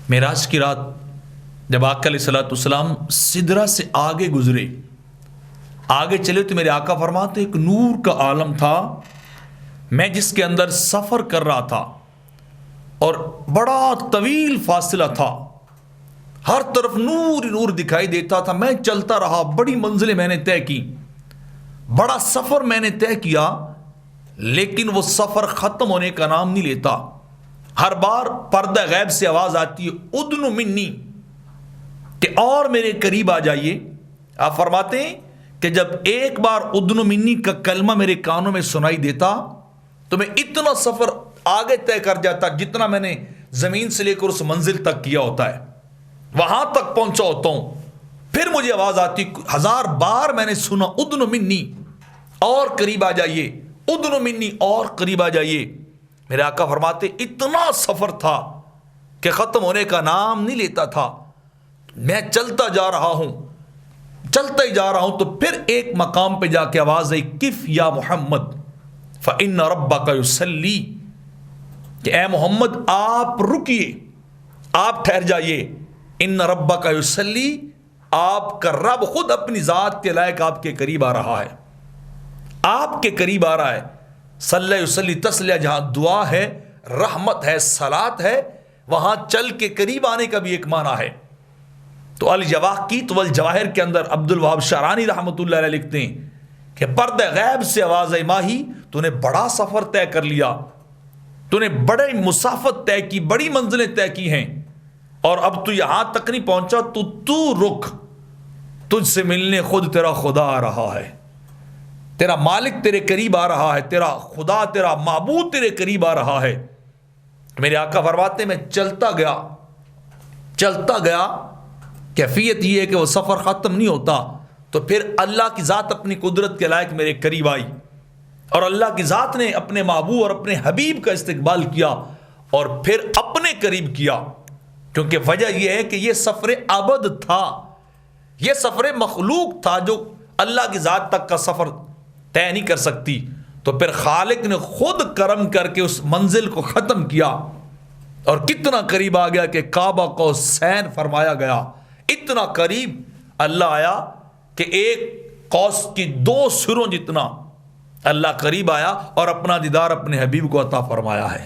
معراج کی رات جب آقا علیہ الصلوۃ والسلام سدرہ سے آگے گزرے، آگے چلے تو میرے آقا فرماتے ایک نور کا عالم تھا، میں جس کے اندر سفر کر رہا تھا اور بڑا طویل فاصلہ تھا، ہر طرف نور ہی نور دکھائی دیتا تھا۔ میں چلتا رہا، بڑی منزلیں میں نے طے کی، بڑا سفر میں نے طے کیا، لیکن وہ سفر ختم ہونے کا نام نہیں لیتا۔ ہر بار پردہ غیب سے آواز آتی ہے ادنو منی، کہ اور میرے قریب آ جائیے۔ آپ فرماتے ہیں کہ جب ایک بار ادنو منی کا کلمہ میرے کانوں میں سنائی دیتا تو میں اتنا سفر آگے طے کر جاتا جتنا میں نے زمین سے لے کر اس منزل تک کیا ہوتا ہے، وہاں تک پہنچا ہوتا ہوں۔ پھر مجھے آواز آتی، 1000 بار میں نے سنا ادنو منی، اور قریب آ جائیے، ادنو منی، اور قریب آ جائیے۔ میرے آقا فرماتے اتنا سفر تھا کہ ختم ہونے کا نام نہیں لیتا تھا۔ میں چلتا جا رہا ہوں، چلتا ہی جا رہا ہوں، تو پھر ایک مقام پہ جا کے آواز آئی کف یا محمد فإن ربک یصلی، کہ اے محمد آپ رکیے، آپ ٹھہر جائیے، ان ربک یصلی، آپ کا رب خود اپنی ذات کے لائق آپ کے قریب آ رہا ہے، آپ کے قریب آ رہا ہے۔ صلی یصلی تسلیہ، جہاں دعا ہے، رحمت ہے، صلاۃ ہے، وہاں چل کے قریب آنے کا بھی ایک معنی ہے۔ تو الجواقیت والجواہر کے اندر عبد الوہاب شعرانی رحمۃ اللہ علیہ لکھتے ہیں کہ پردہ غیب سے آواز آئی ماہی تو نے بڑا سفر طے کر لیا، تو نے بڑے مسافت طے کی، بڑی منزلیں طے کی ہیں، اور اب تو یہاں تک نہیں پہنچا، تو رک، تجھ سے ملنے خود تیرا خدا آ رہا ہے، تیرا مالک تیرے قریب آ رہا ہے، تیرا خدا، تیرا معبود تیرے قریب آ رہا ہے۔ میرے آقا فرماتے میں چلتا گیا، کیفیت یہ ہے کہ وہ سفر ختم نہیں ہوتا، تو پھر اللہ کی ذات اپنی قدرت کے لائق میرے قریب آئی، اور اللہ کی ذات نے اپنے محبوب اور اپنے حبیب کا استقبال کیا اور پھر اپنے قریب کیا، کیونکہ وجہ یہ ہے کہ یہ سفر ابد تھا، یہ سفر مخلوق تھا جو اللہ کی ذات تک کا سفر طے نہیں کر سکتی۔ تو پھر خالق نے خود کرم کر کے اس منزل کو ختم کیا، اور کتنا قریب آ گیا کہ کعبہ قوسین فرمایا گیا، اتنا قریب اللہ آیا کہ ایک قوس کی 2 سروں جتنا اللہ قریب آیا اور اپنا دیدار اپنے حبیب کو عطا فرمایا ہے۔